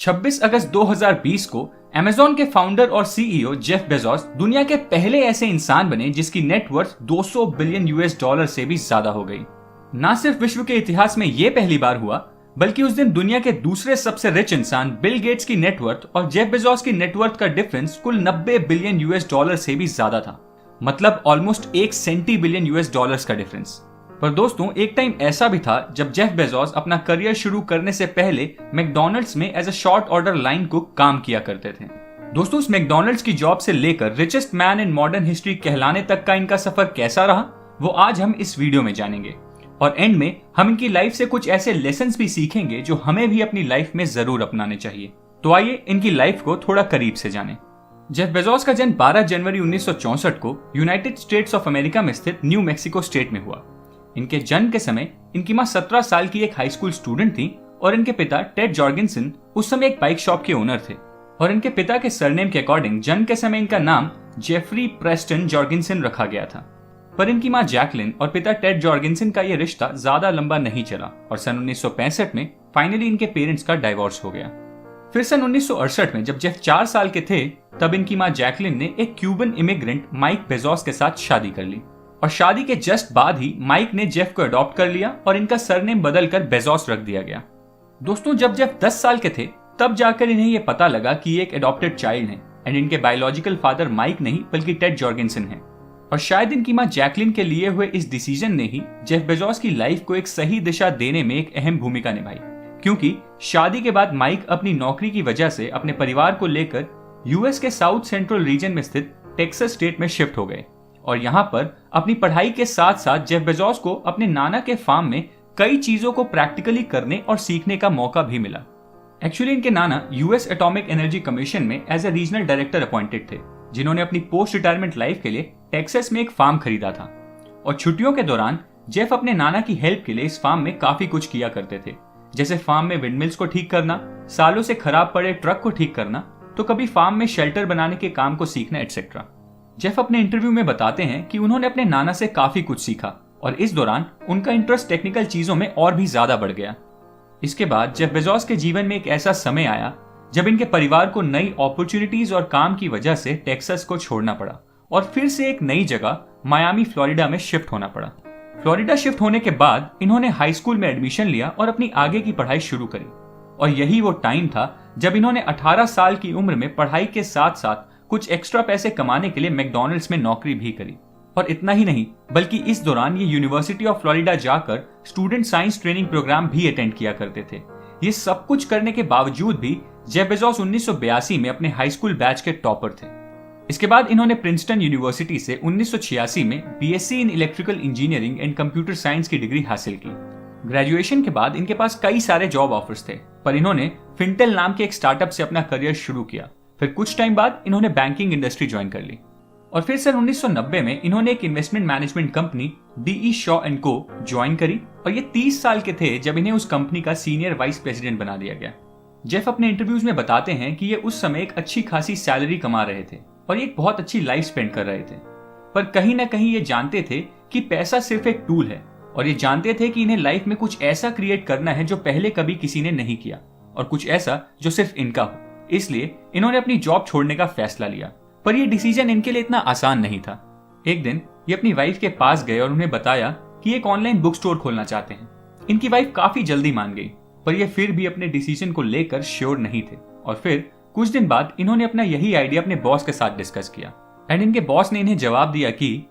26 अगस्त 2020 को अमेजॉन के फाउंडर और सीईओ जेफ बेजोस दुनिया के पहले ऐसे इंसान बने जिसकी नेटवर्थ 200 बिलियन यूएस डॉलर से भी ज्यादा हो गई। न सिर्फ विश्व के इतिहास में यह पहली बार हुआ, बल्कि उस दिन दुनिया के दूसरे सबसे रिच इंसान बिल गेट्स की नेटवर्थ और जेफ बेजोस की नेटवर्थ का डिफरेंस कुल 90 बिलियन यूएस डॉलर से भी ज्यादा था। मतलब ऑलमोस्ट 1 सेंटी बिलियन यूएस डॉलर्स का डिफरेंस। पर दोस्तों, एक टाइम ऐसा भी था जब जेफ बेजोस अपना करियर शुरू करने से पहले मैकडॉनल्ड्स में as a short order line cook काम किया करते थे। दोस्तों, उस मैकडॉनल्ड्स की जॉब से लेकर richest man in modern history कहलाने तक का इनका सफर कैसा रहा, वो आज हम इस वीडियो में जानेंगे। और एंड में हम इनकी लाइफ से कुछ ऐसे लेसन्स भी सीखेंगे जो हमें भी अपनी लाइफ में जरूर अपनाने चाहिए। तो आइए इनकी लाइफ को थोड़ा करीब से जानें। जेफ बेजोस का जन्म 12 जनवरी 1964 को यूनाइटेड स्टेट्स ऑफ अमेरिका में स्थित न्यू मैक्सिको स्टेट में हुआ। इनके जन्म के समय इनकी मां 17 साल की एक हाई स्कूल स्टूडेंट थी और इनके पिता टेड जॉर्गेनसन उस समय एक बाइक शॉप के ओनर थे। और इनके पिता के सरनेम के अकॉर्डिंग जन्म के समय इनका नाम जेफरी प्रेस्टन जॉर्गेनसन रखा गया था। पर इनकी मां जैकलिन और पिता टेड जॉर्गेनसन का यह रिश्ता ज्यादा लंबा नहीं चला और सन 1965 में फाइनली इनके पेरेंट्स का डाइवोर्स हो गया। फिर सन 1968 में जब जेफ 4 साल के थे, तब इनकी मां जैकलिन ने एक क्यूबन इमिग्रेंट माइक बेजोस के साथ शादी कर ली। और शादी के जस्ट बाद ही माइक ने जेफ को अडॉप्ट कर लिया और इनका सरनेम बदलकर बेजोस रख दिया गया। दोस्तों, जब जेफ 10 साल के थे, तब जाकर इन्हें यह पता लगा कि ये एक अडॉप्टेड चाइल्ड है एंड इनके बायोलॉजिकल फादर माइक नहीं बल्कि टेड जॉर्गेनसन है। और शायद इनकी मां जैकलिन के लिए हुए इस डिसीजन ने ही जेफ बेजोस की लाइफ को एक सही दिशा देने में एक अहम भूमिका निभाई, क्योंकि शादी के बाद माइक अपनी नौकरी की वजह से अपने परिवार को लेकर यूएस के साउथ सेंट्रल रीजन में स्थित टेक्सास स्टेट में शिफ्ट हो गए। और यहाँ पर अपनी पढ़ाई के साथ साथ जेफ बेजोस को अपने नाना के फार्म में कई चीजों को प्रैक्टिकली करने और सीखने का मौका भी मिला। एक्चुअली इनके नाना यूएस एटॉमिक एनर्जी कमीशन में as a regional director appointed थे, जिन्होंने अपनी पोस्ट रिटायरमेंट लाइफ के लिए टेक्सास में एक फार्म खरीदा था। और छुट्टियों के दौरान जेफ अपने नाना की हेल्प के लिए इस फार्म में काफी कुछ किया करते थे, जैसे फार्म में विंडमिल्स को ठीक करना, सालों से खराब पड़े ट्रक को ठीक करना, तो कभी फार्म में शेल्टर बनाने के काम को सीखना एटसेट्रा। जेफ अपने इंटरव्यू में बताते हैं कि उन्होंने अपने नाना से काफी कुछ सीखा और इस दौरान उनका इंटरेस्ट टेक्निकल चीजों में और भी ज्यादा बढ़ गया। इसके बाद जेफ बेजोस के जीवन में एक ऐसा समय आया जब इनके परिवार को नई अपॉर्चुनिटीज और काम की वजह से टेक्सास को छोड़ना पड़ा और फिर से एक नई जगह मायामी फ्लोरिडा में शिफ्ट होना पड़ा। फ्लोरिडा शिफ्ट होने के बाद इन्होंने हाई स्कूल में एडमिशन लिया और अपनी आगे की पढ़ाई शुरू करी। और यही वो टाइम था जब इन्होंने 18 साल की उम्र में पढ़ाई के साथ साथ कुछ एक्स्ट्रा पैसे कमाने के लिए मैकडॉनल्ड्स में नौकरी भी करी। और इतना ही नहीं, बल्कि इस दौरान ये यूनिवर्सिटी ऑफ फ्लोरिडा जाकर स्टूडेंट साइंस ट्रेनिंग प्रोग्राम भी अटेंड किया करते थे। ये सब कुछ करने के बावजूद भी जेफ बेजोस 1982 में अपने हाई स्कूल बैच के टॉपर थे। इसके बाद इन्होंने प्रिंसटन यूनिवर्सिटी से 1986 में BSc in electrical engineering and computer science की डिग्री हासिल की। ग्रेजुएशन के बाद इनके पास कई सारे जॉब ऑफर्स थे, पर इन्होंने फिंटेल नाम के एक स्टार्टअप से अपना करियर शुरू किया। फिर कुछ टाइम बाद इन्होंने बैंकिंग इंडस्ट्री ज्वाइन कर ली। और फिर सन 1990 में इन्होंने एक investment management company D E Shaw and को ज्वाइन करी और ये 30 साल के थे जब इन्हें उस कंपनी का सीनियर वाइस प्रेसिडेंट बना दिया गया। जेफ अपने इंटरव्यूज में बताते हैं कि ये उस समय एक अच्छी खासी सैलरी कमा रहे थे और ये एक बहुत अच्छी लाइफ स्पेंड कर रहे थे, पर कहीं ना कहीं ये जानते थे कि पैसा सिर्फ एक टूल है और ये जानते थे कि इन्हें लाइफ में कुछ ऐसा क्रिएट करना है जो पहले कभी किसी ने नहीं किया और कुछ ऐसा जो सिर्फ इनका हो। इसलिए इन्होंने अपनी जॉब छोड़ने का फैसला लिया, पर यह डिसीजन इनके लिए इतना आसान नहीं था। एक दिन ये अपनी वाइफ के पास गए और उन्हें बताया कि एक ऑनलाइन बुक स्टोर खोलना चाहते हैं। इनकी वाइफ काफी जल्दी मान गई, पर यह फिर भी अपने डिसीजन को लेकर श्योर नहीं थे। और फिर कुछ दिन बाद इन्होंने अपना यही आइडिया अपने बॉस के साथ डिस्कस किया एंड इनके बॉस ने इन्हें जवाब दिया कि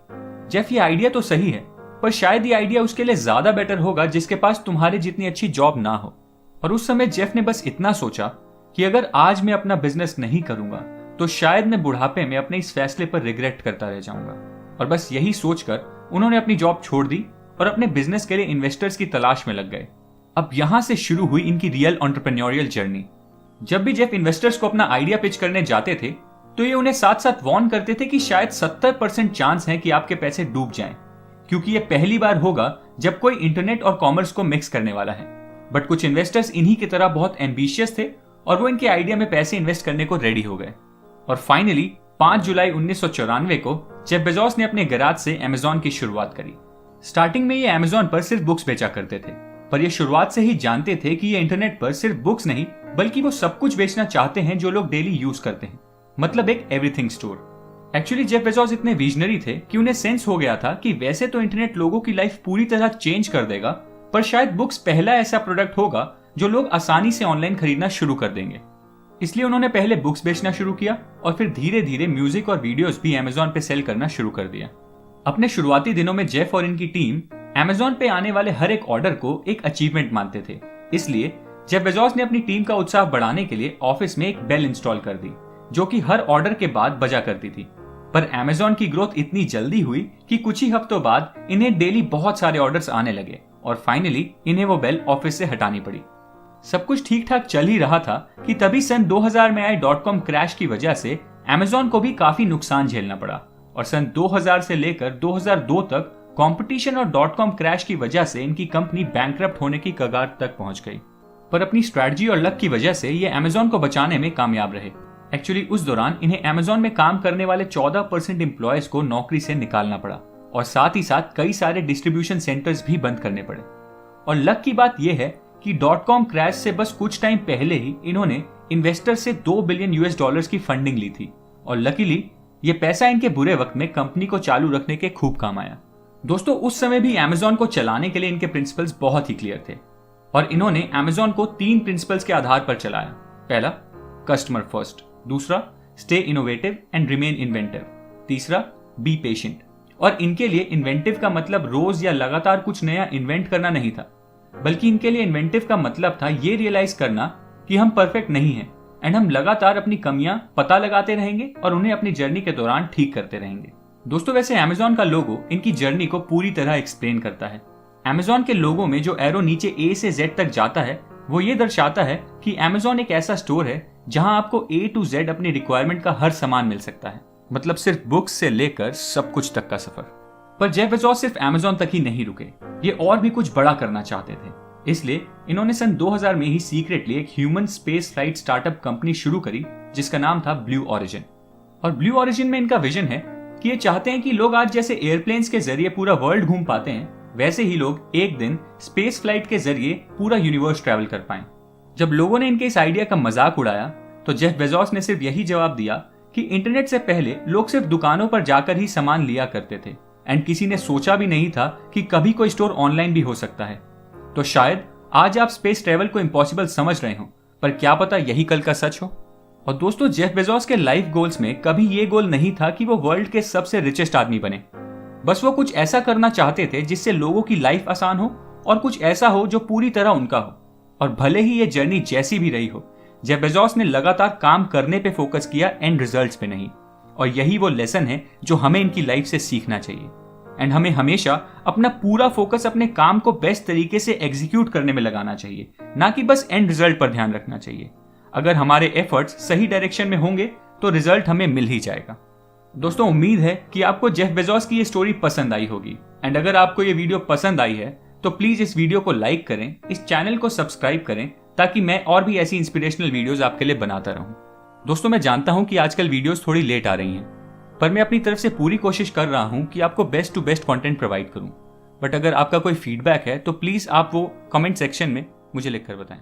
जेफ, ये आइडिया तो सही है, पर शायद ये आइडिया उसके लिए ज्यादा बेटर होगा जिसके पास तुम्हारे जितनी अच्छी जॉब ना हो। और उस समय जेफ ने बस इतना सोचा कि अगर आज मैं अपना बिजनेस नहीं करूंगा तो शायद मैं बुढ़ापे में अपने इस फैसले पर रिग्रेट करता रह जाऊंगा। और बस यही सोचकर उन्होंने अपनी जॉब छोड़ दी और अपने बिजनेस के लिए इन्वेस्टर्स की तलाश में लग गए। अब यहां से शुरू हुई इनकी रियल एंटरप्रेन्योरियल जर्नी। जब भी जेफ इन्वेस्टर्स को अपना आइडिया पिच करने जाते थे तो ये उन्हें साथ साथ वार्न करते थे कि शायद 70% चांस है कि आपके पैसे डूब जाएं, क्योंकि ये पहली बार होगा जब कोई इंटरनेट और कॉमर्स को मिक्स करने वाला है। बट कुछ इन्वेस्टर्स इन्हीं की तरह बहुत एम्बिशियस थे और वो इनके आइडिया में पैसे इन्वेस्ट करने को रेडी हो गए। और फाइनली 5 जुलाई 1994 को जेफ बेजोस ने अपने गैराज से अमेजॉन की शुरुआत करी। स्टार्टिंग में ये अमेजॉन पर सिर्फ बुक्स बेचा करते थे, पर ये शुरुआत से ही जानते थे कि ये इंटरनेट पर सिर्फ बुक्स नहीं बल्कि वो सब कुछ बेचना चाहते हैं जो लोग डेली यूज करते हैं, मतलब एक everything store. Actually Jeff Bezos इतने विजनरी थे कि उन्हें सेंस हो गया था कि वैसे तो इंटरनेट लोगों की लाइफ पूरी तरह चेंज कर देगा, पर शायद बुक्स पहला ऐसा प्रोडक्ट होगा जो लोग आसानी से ऑनलाइन खरीदना शुरू कर देंगे। इसलिए उन्होंने पहले बुक्स बेचना शुरू किया और फिर धीरे धीरे म्यूजिक और वीडियोस भी अमेजोन पे सेल करना शुरू कर दिया। अपने शुरुआती दिनों में जेफ और इनकी टीम अमेजोन पे आने वाले हर एक ऑर्डर को एक अचीवमेंट मानते थे। इसलिए जेफ बेजोस ने अपनी टीम का उत्साह बढ़ाने के लिए ऑफिस में एक बेल इंस्टॉल कर दी, जो कि हर ऑर्डर के बाद बजा करती थी। पर अमेजोन की ग्रोथ इतनी जल्दी हुई कि कुछ ही हफ्तों बाद इन्हें डेली बहुत सारे ऑर्डर्स आने लगे और फाइनली इन्हें वो बेल ऑफिस से हटानी पड़ी। सब कुछ ठीक ठाक चल ही रहा था कि तभी सन 2000 में आए .com क्रैश की वजह से अमेजोन को भी काफी नुकसान झेलना पड़ा और सन 2000 से लेकर 2002 तक कंपटीशन और .com क्रैश की वजह से इनकी कंपनी बैंकरप्ट होने की कगार तक पहुंच गई। पर अपनी स्ट्रैटेजी और लक की वजह से ये अमेजोन को बचाने में कामयाब रहे। एक्चुअली उस दौरान इन्हें अमेजोन में काम करने वाले 14% एम्प्लॉयज को नौकरी से निकालना पड़ा और साथ ही साथ कई सारे डिस्ट्रीब्यूशन सेंटर्स भी बंद करने पड़े। और लक की बात यह है कि .com क्रैश से बस कुछ टाइम पहले ही इन्होंने इन्वेस्टर से $2 बिलियन की फंडिंग ली थी और लकीली ये पैसा इनके बुरे वक्त में कंपनी को चालू रखने के खूब काम आया। दोस्तों, उस समय भी अमेजोन को चलाने के लिए इनके प्रिंसिपल्स बहुत ही क्लियर थे और इन्होंने अमेजोन को 3 प्रिंसिपल्स के आधार पर चलाया। पहला, कस्टमर फर्स्ट। दूसरा, stay innovative and remain inventive. तीसरा, बी पेशेंट। और इनके लिए इन्वेंटिव का मतलब रोज या लगातार कुछ नया इन्वेंट करना नहीं था, बल्कि इनके लिए इन्वेंटिव का मतलब था ये रियलाइज करना कि हम परफेक्ट नहीं हैं एंड हम लगातार अपनी कमियां पता लगाते रहेंगे और उन्हें अपनी जर्नी के दौरान ठीक करते रहेंगे। दोस्तों, वैसे अमेजोन का लोगो इनकी जर्नी को पूरी तरह एक्सप्लेन करता है। अमेजोन के लोगो में जो एरो नीचे ए से जेड तक जाता है वो ये दर्शाता है कि अमेजोन एक ऐसा स्टोर है जहां आपको ए टू जेड अपनी रिक्वायरमेंट का हर सामान मिल सकता है, मतलब सिर्फ बुक्स से लेकर सब कुछ तक का सफर। पर जेफ बेजोस सिर्फ अमेजोन तक ही नहीं रुके, ये और भी कुछ बड़ा करना चाहते थे। इसलिए इन्होंने सन 2000 में ही सीक्रेटली एक human space flight startup company शुरू करी जिसका नाम था ब्लू ओरिजिन। और ब्लू ओरिजिन में इनका विजन है कि ये चाहते हैं कि लोग आज जैसे एयरप्लेन्स के जरिए पूरा वर्ल्ड घूम पाते हैं, वैसे ही लोग एक दिन स्पेस फ्लाइट के जरिए पूरा यूनिवर्स ट्रैवल कर पाएं। जब लोगों ने इनके इस आइडिया का मजाक उड़ाया तो जेफ बेजोस ने सिर्फ यही जवाब दिया कि इंटरनेट से पहले लोग सिर्फ दुकानों पर जाकर ही सामान लिया करते थे एंड किसी ने सोचा भी नहीं था कि कभी कोई स्टोर ऑनलाइन भी हो सकता है। तो शायद आज आप स्पेस ट्रैवल को इम्पॉसिबल समझ रहे हो, पर क्या पता यही कल का सच हो। और दोस्तों, जेफ बेजोस के लाइफ गोल्स में कभी ये गोल नहीं था कि वो वर्ल्ड के सबसे रिचेस्ट आदमी बने। बस वो कुछ ऐसा करना चाहते थे जिससे लोगों की लाइफ आसान हो और कुछ ऐसा हो जो पूरी तरह उनका हो। और भले ही ये जर्नी जैसी भी रही हो, जेफ बेजोस ने लगातार काम करने पे फोकस किया एंड रिजल्ट्स पे नहीं। और यही वो लेसन है जो हमें इनकी लाइफ से सीखना चाहिए एंड हमें हमेशा अपना पूरा फोकस अपने काम को बेस्ट तरीके से एग्जीक्यूट करने में लगाना चाहिए, ना कि बस एंड रिजल्ट पर ध्यान रखना चाहिए। अगर हमारे एफर्ट्स सही डायरेक्शन में होंगे तो रिजल्ट हमें मिल ही जाएगा। दोस्तों, उम्मीद है कि आपको जेफ बेजोस की ये स्टोरी पसंद आई होगी एंड अगर आपको ये वीडियो पसंद आई है तो प्लीज इस वीडियो को लाइक करें, इस चैनल को सब्सक्राइब करें ताकि मैं और भी ऐसी इंस्पिरेशनल वीडियोस आपके लिए बनाता रहूं। दोस्तों, मैं जानता हूं कि आजकल वीडियोस थोड़ी लेट आ रही हैं, पर मैं अपनी तरफ से पूरी कोशिश कर रहा हूं कि आपको best to best content provide करूं। बट अगर आपका कोई फीडबैक है तो प्लीज आप वो कमेंट सेक्शन में मुझे लिखकर बताएं।